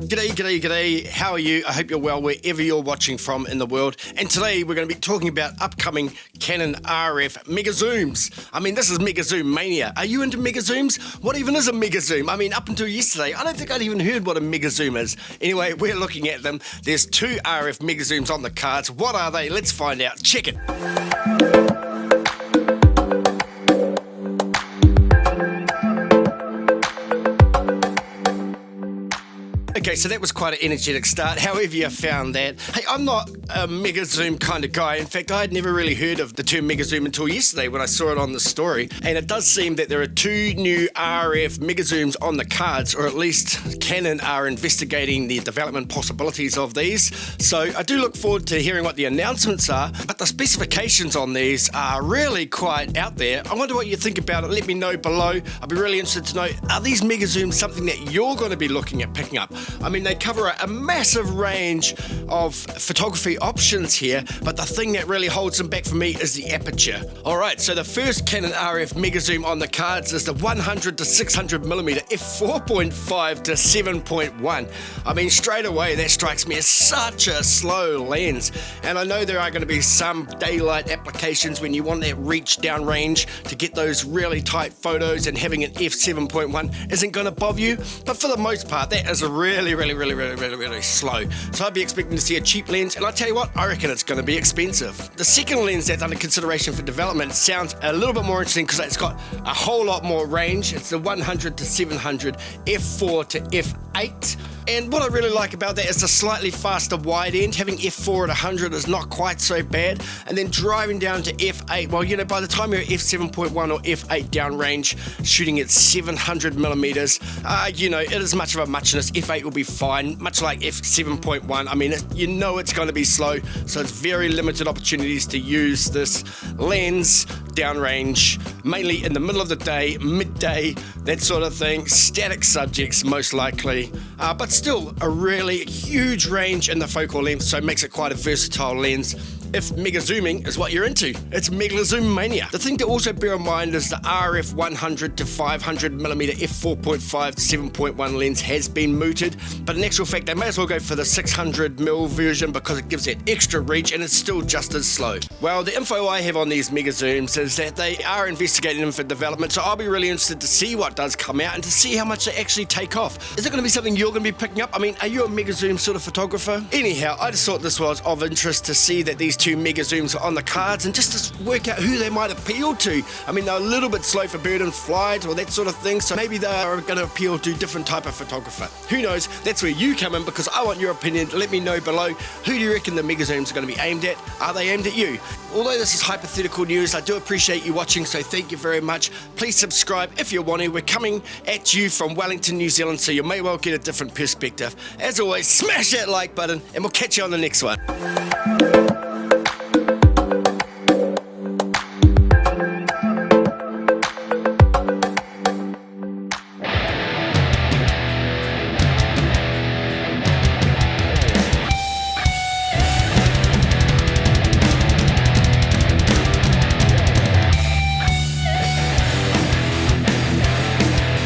G'day. How are you? I hope you're well wherever you're watching from in the world. And today we're going to be talking about upcoming Canon RF megazooms. I mean, this is megazoom mania. Are you into megazooms? What even is a megazoom? I mean, up until yesterday, I don't think I'd even heard what a megazoom is. Anyway, we're looking at them. There's two RF megazooms on the cards. What are they? Let's find out. Check it. Okay, so that was quite an energetic start, however you found that. Hey, I'm not a megazoom kind of guy. In fact, I had never really heard of the term megazoom until yesterday when I saw it on the story. And it does seem that there are two new RF megazooms on the cards, or at least Canon are investigating the development possibilities of these. So I do look forward to hearing what the announcements are, but the specifications on these are really quite out there. I wonder what you think about it. Let me know below. I'd be really interested to know, are these megazooms something that you're going to be looking at picking up? I mean, they cover a massive range of photography options here, but the thing that really holds them back for me is the aperture. Alright, so the first Canon RF megazoom on the cards is the 100 to 600mm f4.5 to 7.1. I mean, straight away that strikes me as such a slow lens, and I know there are going to be some daylight applications when you want that reach down range to get those really tight photos, and having an f7.1 isn't going to bother you, but for the most part that is a really slow. So I'd be expecting to see a cheap lens, and I tell you what, I reckon it's going to be expensive. The second lens that's under consideration for development sounds a little bit more interesting because it's got a whole lot more range. It's the 100 to 700 f4 to f8. And what I really like about that is the slightly faster wide end. Having f4 at 100 is not quite so bad. And then driving down to f8, well, you know, by the time you're at f7.1 or f8 downrange, shooting at 700mm, you know, it is much of a muchness. f8 will be fine, much like f7.1. I mean, you know it's going to be slow, so it's very limited opportunities to use this lens downrange, mainly in the middle of the day, midday, that sort of thing, static subjects most likely, but still a really huge range in the focal length, so it makes it quite a versatile lens. If megazooming is what you're into, it's megazoom mania. The thing to also bear in mind is the RF 100 to 500mm f4.5 to 7.1 lens has been mooted, but in actual fact they may as well go for the 600mm version because it gives that extra reach and it's still just as slow. Well, the info I have on these megazooms is that they are investigating them for development, so I'll be really interested to see what does come out and to see how much they actually take off. Is it going to be something you're going to be picking up? I mean, are you a megazoom sort of photographer? Anyhow, I just thought this was of interest to see that these two megazooms are on the cards and just to work out who they might appeal to. I mean, they're a little bit slow for bird and flight or that sort of thing, so maybe they are going to appeal to a different type of photographer. Who knows? That's where you come in, because I want your opinion. Let me know below. Who do you reckon the megazooms are going to be aimed at? Are they aimed at you? Although this is hypothetical news, I do appreciate you watching, so thank you very much. Please subscribe if you want to. We're coming at you from Wellington, New Zealand, so you may well get a different perspective. As always, smash that like button and we'll catch you on the next one.